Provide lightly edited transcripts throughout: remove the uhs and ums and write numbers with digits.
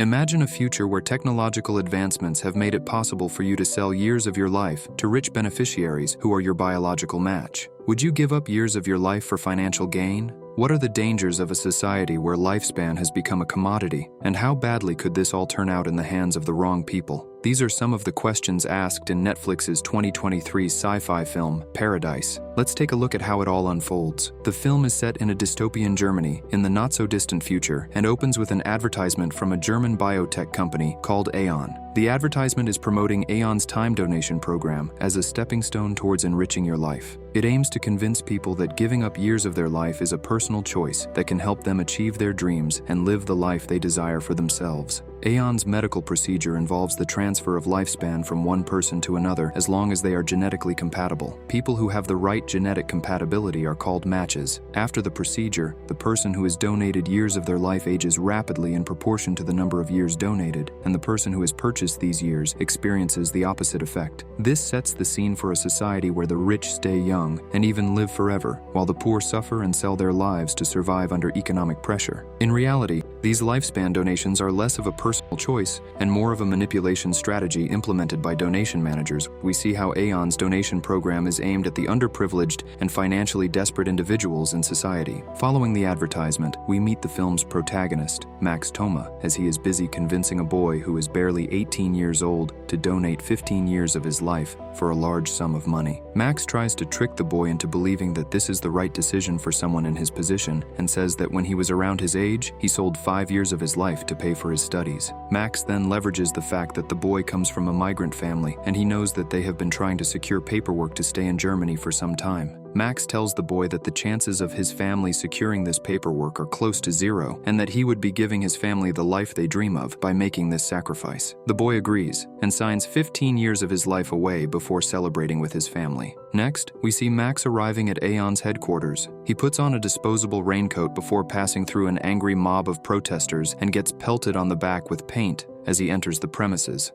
Imagine a future where technological advancements have made it possible for you to sell years of your life to rich beneficiaries who are your biological match. Would you give up years of your life for financial gain? What are the dangers of a society where lifespan has become a commodity, and how badly could this all turn out in the hands of the wrong people? These are some of the questions asked in Netflix's 2023 sci-fi film, Paradise. Let's take a look at how it all unfolds. The film is set in a dystopian Germany in the not-so-distant future and opens with an advertisement from a German biotech company called Aeon. The advertisement is promoting Aeon's time donation program as a stepping stone towards enriching your life. It aims to convince people that giving up years of their life is a personal choice that can help them achieve their dreams and live the life they desire for themselves. Aeon's medical procedure involves the transfer of lifespan from one person to another as long as they are genetically compatible. People who have the right genetic compatibility are called matches. After the procedure, the person who has donated years of their life ages rapidly in proportion to the number of years donated, and the person who has purchased these years experiences the opposite effect. This sets the scene for a society where the rich stay young and even live forever, while the poor suffer and sell their lives to survive under economic pressure. In reality, these lifespan donations are less of a personal choice and more of a manipulation strategy implemented by donation managers. We see how Aeon's donation program is aimed at the underprivileged and financially desperate individuals in society. Following the advertisement, we meet the film's protagonist, Max Thoma, as he is busy convincing a boy who is barely 18 years old to donate 15 years of his life for a large sum of money. Max tries to trick the boy into believing that this is the right decision for someone in his position and says that when he was around his age, he sold 5 years of his life to pay for his studies. Max then leverages the fact that the boy comes from a migrant family and he knows that they have been trying to secure paperwork to stay in Germany for some time. Max tells the boy that the chances of his family securing this paperwork are close to zero and that he would be giving his family the life they dream of by making this sacrifice. The boy agrees and signs 15 years of his life away before celebrating with his family. Next, we see Max arriving at Aeon's headquarters. He puts on a disposable raincoat before passing through an angry mob of protesters and gets pelted on the back with paint as he enters the premises.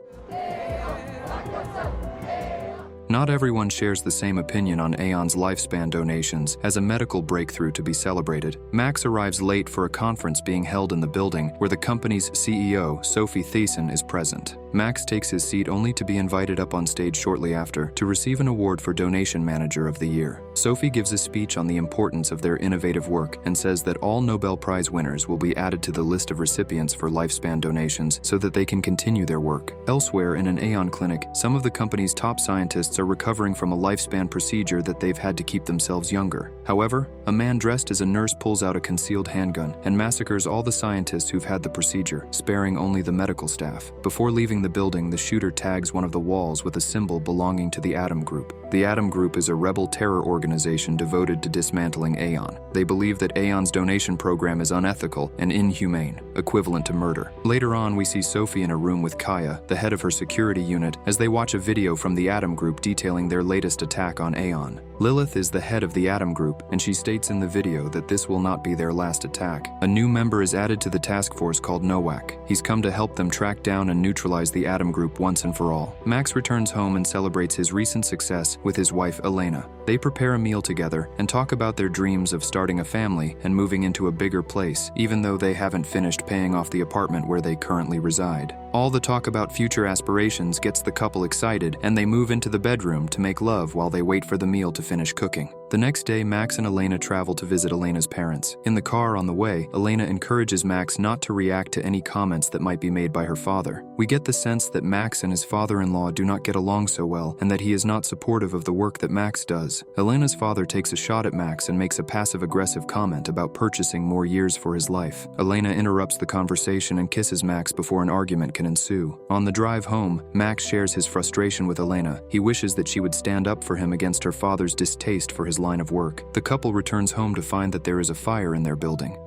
Not everyone shares the same opinion on Aeon's lifespan donations as a medical breakthrough to be celebrated. Max arrives late for a conference being held in the building where the company's CEO, Sophie Thiessen, is present. Max takes his seat only to be invited up on stage shortly after to receive an award for Donation Manager of the Year. Sophie gives a speech on the importance of their innovative work and says that all Nobel Prize winners will be added to the list of recipients for lifespan donations so that they can continue their work. Elsewhere in an Aeon clinic, some of the company's top scientists are recovering from a lifespan procedure that they've had to keep themselves younger. However, a man dressed as a nurse pulls out a concealed handgun and massacres all the scientists who've had the procedure, sparing only the medical staff. Before leaving the building, the shooter tags one of the walls with a symbol belonging to the Atom Group. The Atom Group is a rebel terror organization devoted to dismantling Aeon. They believe that Aeon's donation program is unethical and inhumane, equivalent to murder. Later on, we see Sophie in a room with Kaya, the head of her security unit, as they watch a video from the Atom Group detailing their latest attack on Aeon. Lilith is the head of the Atom Group, and she states in the video that this will not be their last attack. A new member is added to the task force called Nowak. He's come to help them track down and neutralize the Atom Group once and for all. Max returns home and celebrates his recent success with his wife Elena. They prepare a meal together and talk about their dreams of starting a family and moving into a bigger place, even though they haven't finished paying off the apartment where they currently reside. All the talk about future aspirations gets the couple excited, and they move into the bedroom to make love while they wait for the meal to finish cooking. The next day, Max and Elena travel to visit Elena's parents. In the car on the way, Elena encourages Max not to react to any comments that might be made by her father. We get the sense that Max and his father-in-law do not get along so well, and that he is not supportive of the work that Max does. Elena's father takes a shot at Max and makes a passive-aggressive comment about purchasing more years for his life. Elena interrupts the conversation and kisses Max before an argument can ensue. On the drive home, Max shares his frustration with Elena. He wishes that she would stand up for him against her father's distaste for his line of work. The couple returns home to find that there is a fire in their building.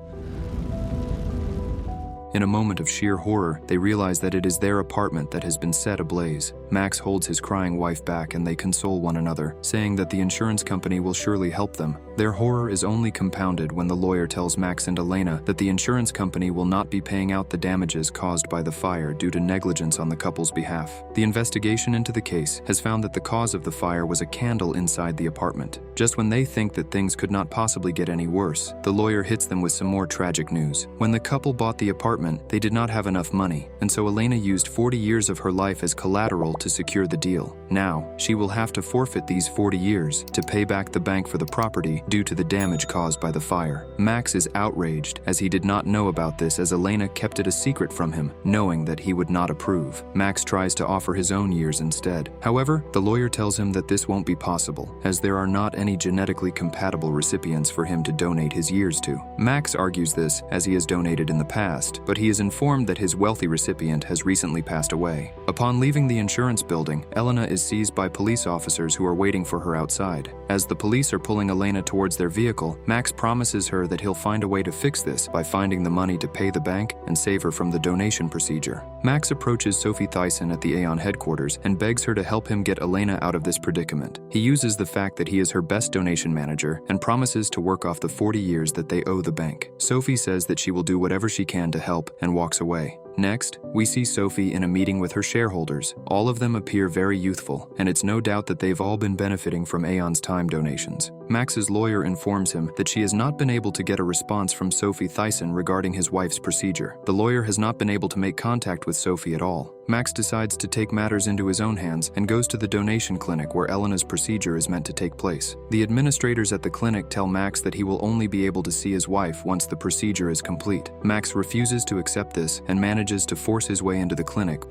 In a moment of sheer horror, they realize that it is their apartment that has been set ablaze. Max holds his crying wife back and they console one another, saying that the insurance company will surely help them. Their horror is only compounded when the lawyer tells Max and Elena that the insurance company will not be paying out the damages caused by the fire due to negligence on the couple's behalf. The investigation into the case has found that the cause of the fire was a candle inside the apartment. Just when they think that things could not possibly get any worse, the lawyer hits them with some more tragic news. When the couple bought the apartment apartment, they did not have enough money, and so Elena used 40 years of her life as collateral to secure the deal. Now, she will have to forfeit these 40 years to pay back the bank for the property due to the damage caused by the fire. Max is outraged as he did not know about this, as Elena kept it a secret from him, knowing that he would not approve. Max tries to offer his own years instead. However, the lawyer tells him that this won't be possible, as there are not any genetically compatible recipients for him to donate his years to. Max argues this as he has donated in the past, but he is informed that his wealthy recipient has recently passed away. Upon leaving the insurance building, Elena is seized by police officers who are waiting for her outside. As the police are pulling Elena towards their vehicle, Max promises her that he'll find a way to fix this by finding the money to pay the bank and save her from the donation procedure. Max approaches Sophie Thyssen at the Aeon headquarters and begs her to help him get Elena out of this predicament. He uses the fact that he is her best donation manager and promises to work off the 40 years that they owe the bank. Sophie says that she will do whatever she can to help and walks away. Next, we see Sophie in a meeting with her shareholders. All of them appear very youthful, and it's no doubt that they've all been benefiting from Aeon's time donations. Max's lawyer informs him that she has not been able to get a response from Sophie Thyssen regarding his wife's procedure. The lawyer has not been able to make contact with Sophie at all. Max decides to take matters into his own hands and goes to the donation clinic where Elena's procedure is meant to take place. The administrators at the clinic tell Max that he will only be able to see his wife once the procedure is complete. Max refuses to accept this and manages to force his way into the clinic,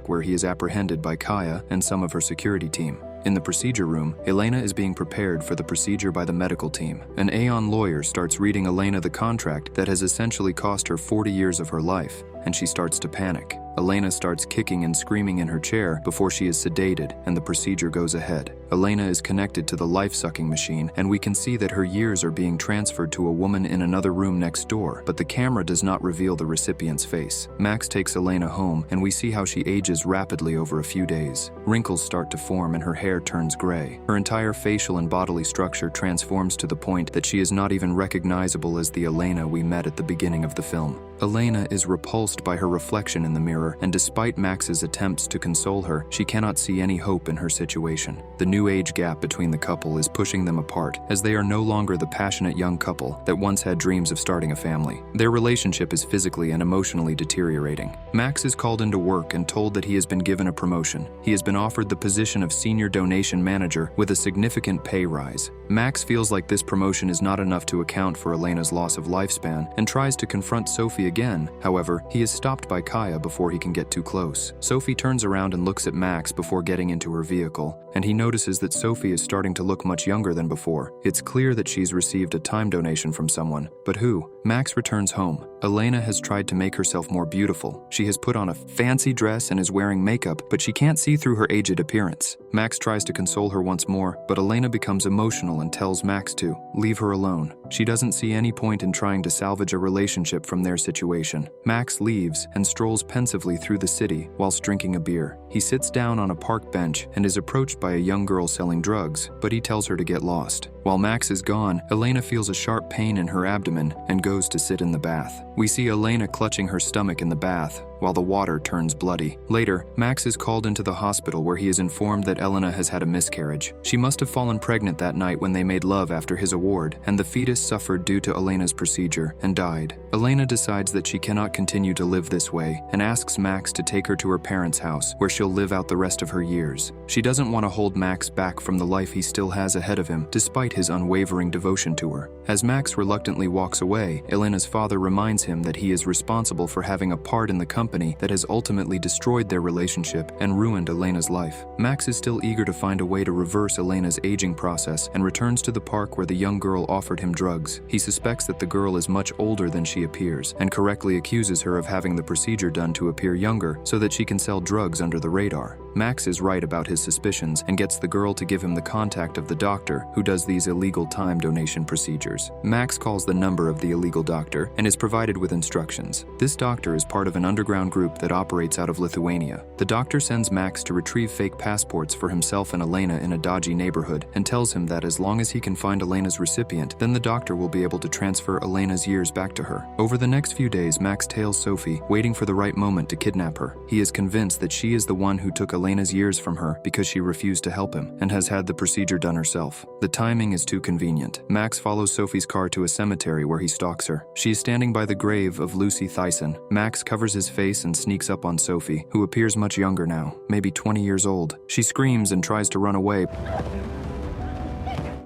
where he is apprehended by Kaya and some of her security team. In the procedure room, Elena is being prepared for the procedure by the medical team. An Aeon lawyer starts reading Elena the contract that has essentially cost her 40 years of her life, and she starts to panic. Elena starts kicking and screaming in her chair before she is sedated and the procedure goes ahead. Elena is connected to the life-sucking machine, and we can see that her years are being transferred to a woman in another room next door, but the camera does not reveal the recipient's face. Max takes Elena home, and we see how she ages rapidly over a few days. Wrinkles start to form and her hair turns gray. Her entire facial and bodily structure transforms to the point that she is not even recognizable as the Elena we met at the beginning of the film. Elena is repulsed by her reflection in the mirror, and despite Max's attempts to console her, she cannot see any hope in her situation. The new age gap between the couple is pushing them apart, as they are no longer the passionate young couple that once had dreams of starting a family. Their relationship is physically and emotionally deteriorating. Max is called into work and told that he has been given a promotion. He has been offered the position of senior donation manager with a significant pay rise. Max feels like this promotion is not enough to account for Elena's loss of lifespan and tries to confront Sophie again. However, he is stopped by Kaya before he can get too close. Sophie turns around and looks at Max before getting into her vehicle, and he notices that Sophie is starting to look much younger than before. It's clear that she's received a time donation from someone, but who? Max returns home. Elena has tried to make herself more beautiful. She has put on a fancy dress and is wearing makeup, but she can't see through her aged appearance. Max tries to console her once more, but Elena becomes emotional and tells Max to leave her alone. She doesn't see any point in trying to salvage a relationship from their situation. Max leaves and strolls pensively through the city whilst drinking a beer. He sits down on a park bench and is approached by a young girl selling drugs, but he tells her to get lost. While Max is gone, Elena feels a sharp pain in her abdomen and goes to sit in the bath. We see Elena clutching her stomach in the bath, while the water turns bloody. Later, Max is called into the hospital where he is informed that Elena has had a miscarriage. She must have fallen pregnant that night when they made love after his award, and the fetus suffered due to Elena's procedure and died. Elena decides that she cannot continue to live this way and asks Max to take her to her parents' house where she'll live out the rest of her years. She doesn't want to hold Max back from the life he still has ahead of him, despite his unwavering devotion to her. As Max reluctantly walks away, Elena's father reminds him that he is responsible for having a part in the company that has ultimately destroyed their relationship and ruined Elena's life. Max is still eager to find a way to reverse Elena's aging process and returns to the park where the young girl offered him drugs. He suspects that the girl is much older than she appears and correctly accuses her of having the procedure done to appear younger so that she can sell drugs under the radar. Max is right about his suspicions and gets the girl to give him the contact of the doctor who does these illegal time donation procedures. Max calls the number of the illegal doctor and is provided with instructions. This doctor is part of an underground underground group that operates out of Lithuania. The doctor sends Max to retrieve fake passports for himself and Elena in a dodgy neighborhood and tells him that as long as he can find Elena's recipient, then the doctor will be able to transfer Elena's years back to her. Over the next few days, Max tails Sophie, waiting for the right moment to kidnap her. He is convinced that she is the one who took Elena's years from her because she refused to help him and has had the procedure done herself. The timing is too convenient. Max follows Sophie's car to a cemetery where he stalks her. She is standing by the grave of Lucy Thyssen. Max covers his face and sneaks up on Sophie, who appears much younger now, maybe 20 years old. She screams and tries to run away,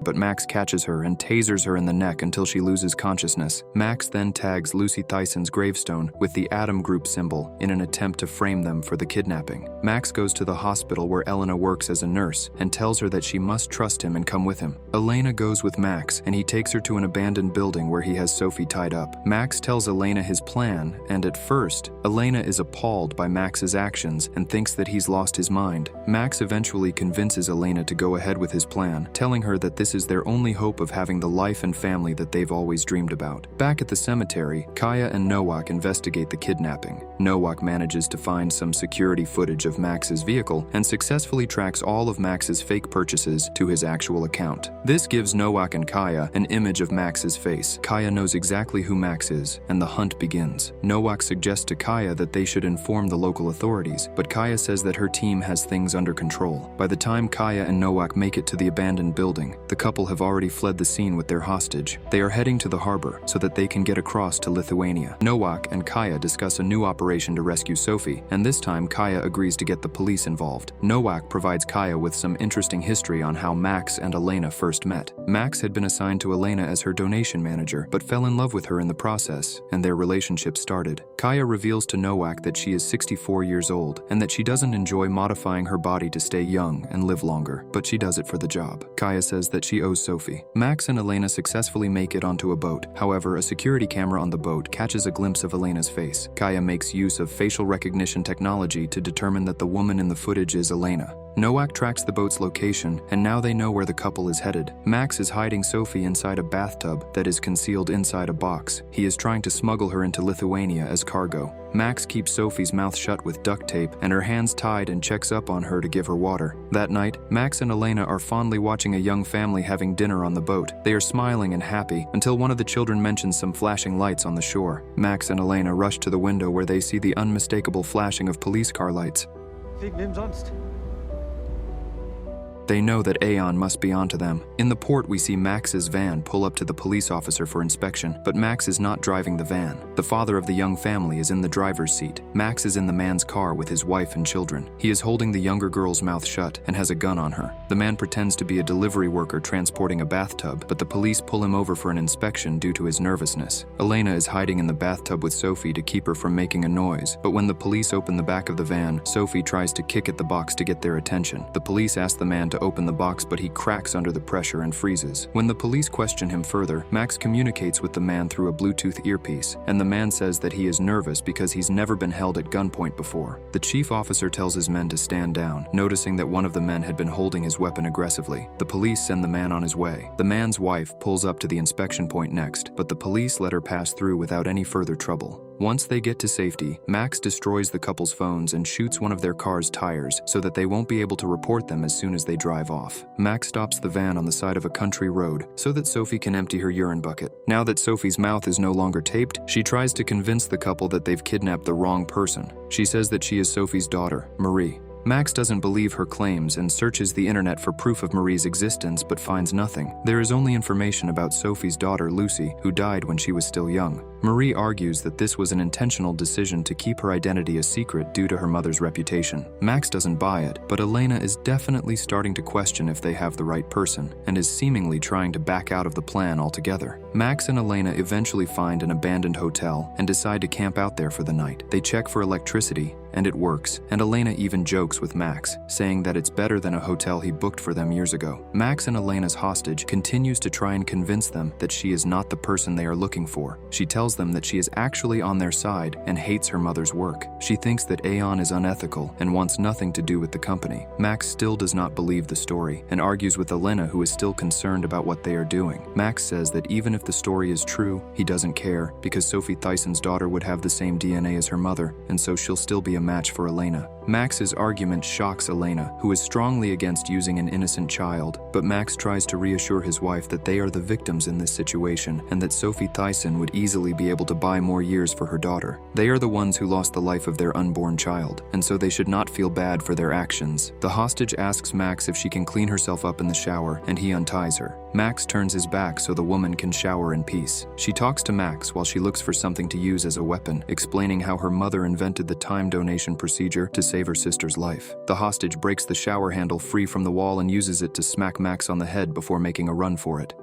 but Max catches her and tasers her in the neck until she loses consciousness. Max then tags Lucy Thyssen's gravestone with the Atom Group symbol in an attempt to frame them for the kidnapping. Max goes to the hospital where Elena works as a nurse and tells her that she must trust him and come with him. Elena goes with Max and he takes her to an abandoned building where he has Sophie tied up. Max tells Elena his plan, and at first, Elena is appalled by Max's actions and thinks that he's lost his mind. Max eventually convinces Elena to go ahead with his plan, telling her that this is their only hope of having the life and family that they've always dreamed about. Back at the cemetery, Kaya and Nowak investigate the kidnapping. Nowak manages to find some security footage of Max's vehicle and successfully tracks all of Max's fake purchases to his actual account. This gives Nowak and Kaya an image of Max's face. Kaya knows exactly who Max is, and the hunt begins. Nowak suggests to Kaya that they should inform the local authorities, but Kaya says that her team has things under control. By the time Kaya and Nowak make it to the abandoned building, the couple have already fled the scene with their hostage. They are heading to the harbor so that they can get across to Lithuania. Nowak and Kaya discuss a new operation to rescue Sophie, and this time Kaya agrees to get the police involved. Nowak provides Kaya with some interesting history on how Max and Elena first met. Max had been assigned to Elena as her donation manager, but fell in love with her in the process, and their relationship started. Kaya reveals to Nowak that she is 64 years old, and that she doesn't enjoy modifying her body to stay young and live longer, but she does it for the job. Kaya says that she owes Sophie. Max and Elena successfully make it onto a boat. However, a security camera on the boat catches a glimpse of Elena's face. Kaya makes use of facial recognition technology to determine that the woman in the footage is Elena. Nowak tracks the boat's location, and now they know where the couple is headed. Max is hiding Sophie inside a bathtub that is concealed inside a box. He is trying to smuggle her into Lithuania as cargo. Max keeps Sophie's mouth shut with duct tape and her hands tied and checks up on her to give her water. That night, Max and Elena are fondly watching a young family having dinner on the boat. They are smiling and happy until one of the children mentions some flashing lights on the shore. Max and Elena rush to the window where they see the unmistakable flashing of police car lights. They know that Aeon must be onto them. In the port, we see Max's van pull up to the police officer for inspection, but Max is not driving the van. The father of the young family is in the driver's seat. Max is in the man's car with his wife and children. He is holding the younger girl's mouth shut and has a gun on her. The man pretends to be a delivery worker transporting a bathtub, but the police pull him over for an inspection due to his nervousness. Elena is hiding in the bathtub with Sophie to keep her from making a noise, but when the police open the back of the van, Sophie tries to kick at the box to get their attention. The police ask the man to open the box, but he cracks under the pressure and freezes. When the police question him further, Max communicates with the man through a Bluetooth earpiece, and the man says that he is nervous because he's never been held at gunpoint before. The chief officer tells his men to stand down, noticing that one of the men had been holding his weapon aggressively. The police send the man on his way. The man's wife pulls up to the inspection point next, but the police let her pass through without any further trouble. Once they get to safety, Max destroys the couple's phones and shoots one of their car's tires so that they won't be able to report them as soon as they drive off. Max stops the van on the side of a country road so that Sophie can empty her urine bucket. Now that Sophie's mouth is no longer taped, she tries to convince the couple that they've kidnapped the wrong person. She says that she is Sophie's daughter, Marie. Max doesn't believe her claims and searches the internet for proof of Marie's existence but finds nothing. There is only information about Sophie's daughter, Lucy, who died when she was still young. Marie argues that this was an intentional decision to keep her identity a secret due to her mother's reputation. Max doesn't buy it, but Elena is definitely starting to question if they have the right person, and is seemingly trying to back out of the plan altogether. Max and Elena eventually find an abandoned hotel and decide to camp out there for the night. They check for electricity, and it works, and Elena even jokes with Max, saying that it's better than a hotel he booked for them years ago. Max and Elena's hostage continues to try and convince them that she is not the person they are looking for. She tells them that she is actually on their side and hates her mother's work. She thinks that Aeon is unethical and wants nothing to do with the company. Max still does not believe the story and argues with Elena, who is still concerned about what they are doing. Max says that even if if the story is true, he doesn't care, because Sophie Thyssen's daughter would have the same DNA as her mother, and so she'll still be a match for Elena. Max's argument shocks Elena, who is strongly against using an innocent child, but Max tries to reassure his wife that they are the victims in this situation, and that Sophie Thyssen would easily be able to buy more years for her daughter. They are the ones who lost the life of their unborn child, and so they should not feel bad for their actions. The hostage asks Max if she can clean herself up in the shower, and he unties her. Max turns his back so the woman can shower in peace. She talks to Max while she looks for something to use as a weapon, explaining how her mother invented the time donation procedure to save her sister's life. The hostage breaks the shower handle free from the wall and uses it to smack Max on the head before making a run for it.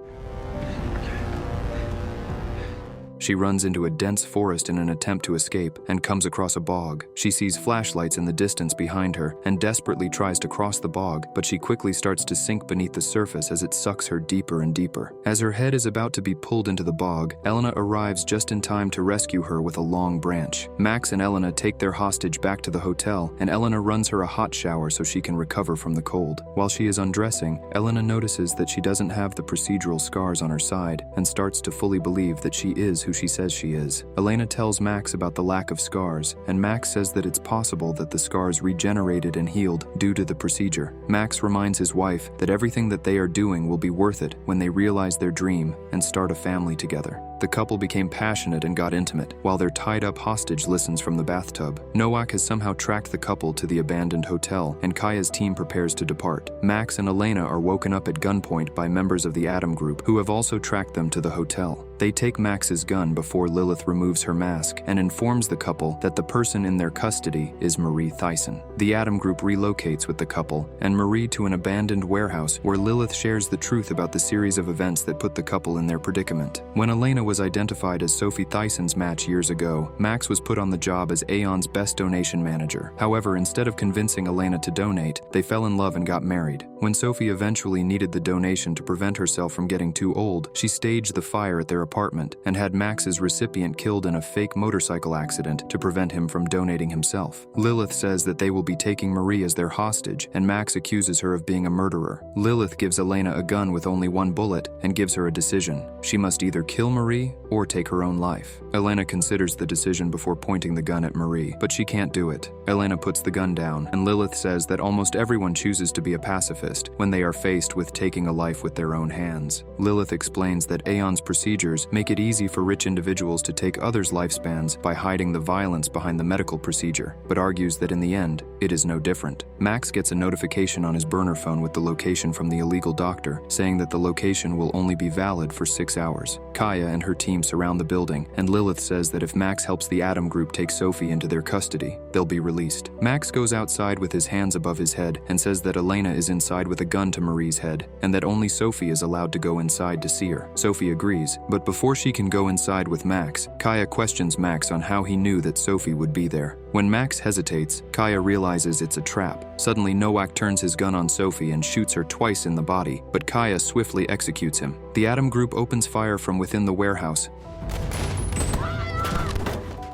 She runs into a dense forest in an attempt to escape and comes across a bog. She sees flashlights in the distance behind her and desperately tries to cross the bog, but she quickly starts to sink beneath the surface as it sucks her deeper and deeper. As her head is about to be pulled into the bog, Elena arrives just in time to rescue her with a long branch. Max and Elena take their hostage back to the hotel, and Elena runs her a hot shower so she can recover from the cold. While she is undressing, Elena notices that she doesn't have the procedural scars on her side and starts to fully believe that she is who she says she is. Elena tells Max about the lack of scars, and Max says that it's possible that the scars regenerated and healed due to the procedure. Max reminds his wife that everything that they are doing will be worth it when they realize their dream and start a family together. The couple became passionate and got intimate, while their tied-up hostage listens from the bathtub. Nowak has somehow tracked the couple to the abandoned hotel, and Kaya's team prepares to depart. Max and Elena are woken up at gunpoint by members of the Atom Group, who have also tracked them to the hotel. They take Max's gun before Lilith removes her mask and informs the couple that the person in their custody is Marie Thyssen. The Atom Group relocates with the couple and Marie to an abandoned warehouse where Lilith shares the truth about the series of events that put the couple in their predicament. When Elena was identified as Sophie Thyssen's match years ago, Max was put on the job as Aeon's best donation manager. However, instead of convincing Elena to donate, they fell in love and got married. When Sophie eventually needed the donation to prevent herself from getting too old, she staged the fire at their apartment and had Max's recipient killed in a fake motorcycle accident to prevent him from donating himself. Lilith says that they will be taking Marie as their hostage, and Max accuses her of being a murderer. Lilith gives Elena a gun with only one bullet and gives her a decision. She must either kill Marie or take her own life. Elena considers the decision before pointing the gun at Marie, but she can't do it. Elena puts the gun down, and Lilith says that almost everyone chooses to be a pacifist when they are faced with taking a life with their own hands. Lilith explains that Aeon's procedures make it easy for rich individuals to take others' lifespans by hiding the violence behind the medical procedure, but argues that in the end, it is no different. Max gets a notification on his burner phone with the location from the illegal doctor, saying that the location will only be valid for 6 hours. Kaya and her team surround the building, and Lilith says that if Max helps the Atom Group take Sophie into their custody, they'll be released. Max goes outside with his hands above his head and says that Elena is inside with a gun to Marie's head, and that only Sophie is allowed to go inside to see her. Sophie agrees, but before she can go inside with Max, Kaya questions Max on how he knew that Sophie would be there. When Max hesitates, Kaya realizes it's a trap. Suddenly, Nowak turns his gun on Sophie and shoots her twice in the body, but Kaya swiftly executes him. The Atom Group opens fire from within the warehouse,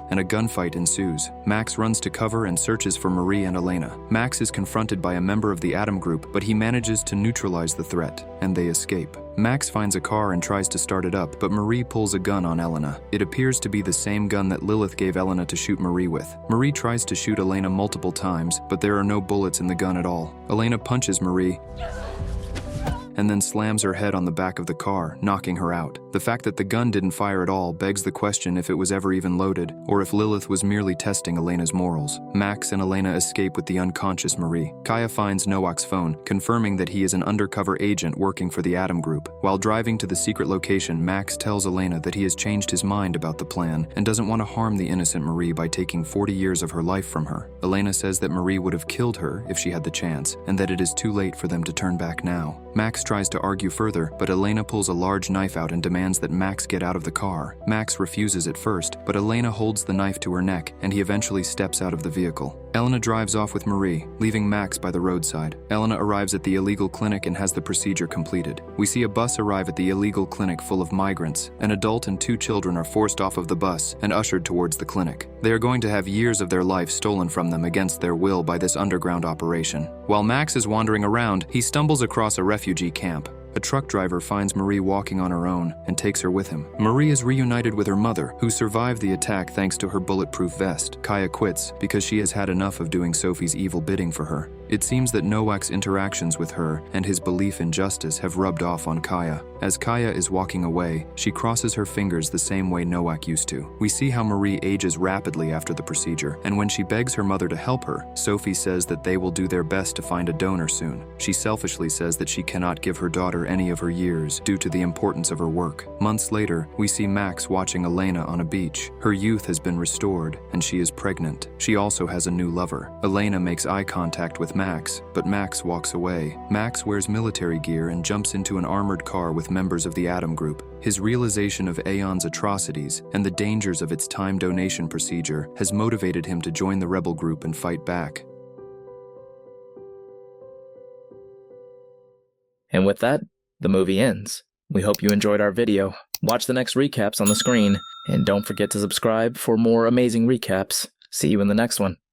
and a gunfight ensues. Max runs to cover and searches for Marie and Elena. Max is confronted by a member of the Atom Group, but he manages to neutralize the threat, and they escape. Max finds a car and tries to start it up, but Marie pulls a gun on Elena. It appears to be the same gun that Lilith gave Elena to shoot Marie with. Marie tries to shoot Elena multiple times, but there are no bullets in the gun at all. Elena punches Marie and then slams her head on the back of the car, knocking her out. The fact that the gun didn't fire at all begs the question if it was ever even loaded, or if Lilith was merely testing Elena's morals. Max and Elena escape with the unconscious Marie. Kaya finds Nowak's phone, confirming that he is an undercover agent working for the Atom Group. While driving to the secret location, Max tells Elena that he has changed his mind about the plan and doesn't want to harm the innocent Marie by taking 40 years of her life from her. Elena says that Marie would have killed her if she had the chance, and that it is too late for them to turn back now. Max tries to argue further, but Elena pulls a large knife out and demands that Max get out of the car. Max refuses at first, but Elena holds the knife to her neck, and he eventually steps out of the vehicle. Elena drives off with Marie, leaving Max by the roadside. Elena arrives at the illegal clinic and has the procedure completed. We see a bus arrive at the illegal clinic full of migrants. An adult and 2 children are forced off of the bus and ushered towards the clinic. They are going to have years of their life stolen from them against their will by this underground operation. While Max is wandering around, he stumbles across a refugee camp. A truck driver finds Marie walking on her own and takes her with him. Marie is reunited with her mother, who survived the attack thanks to her bulletproof vest. Kaya quits because she has had enough of doing Sophie's evil bidding for her. It seems that Nowak's interactions with her and his belief in justice have rubbed off on Kaya. As Kaya is walking away, she crosses her fingers the same way Nowak used to. We see how Marie ages rapidly after the procedure, and when she begs her mother to help her, Sophie says that they will do their best to find a donor soon. She selfishly says that she cannot give her daughter any of her years due to the importance of her work. Months later, we see Max watching Elena on a beach. Her youth has been restored, and she is pregnant. She also has a new lover. Elena makes eye contact with Max, but Max walks away. Max wears military gear and jumps into an armored car with members of the Atom Group. His realization of Aeon's atrocities and the dangers of its time donation procedure has motivated him to join the rebel group and fight back. And with that, the movie ends. We hope you enjoyed our video. Watch the next recaps on the screen, and don't forget to subscribe for more amazing recaps. See you in the next one.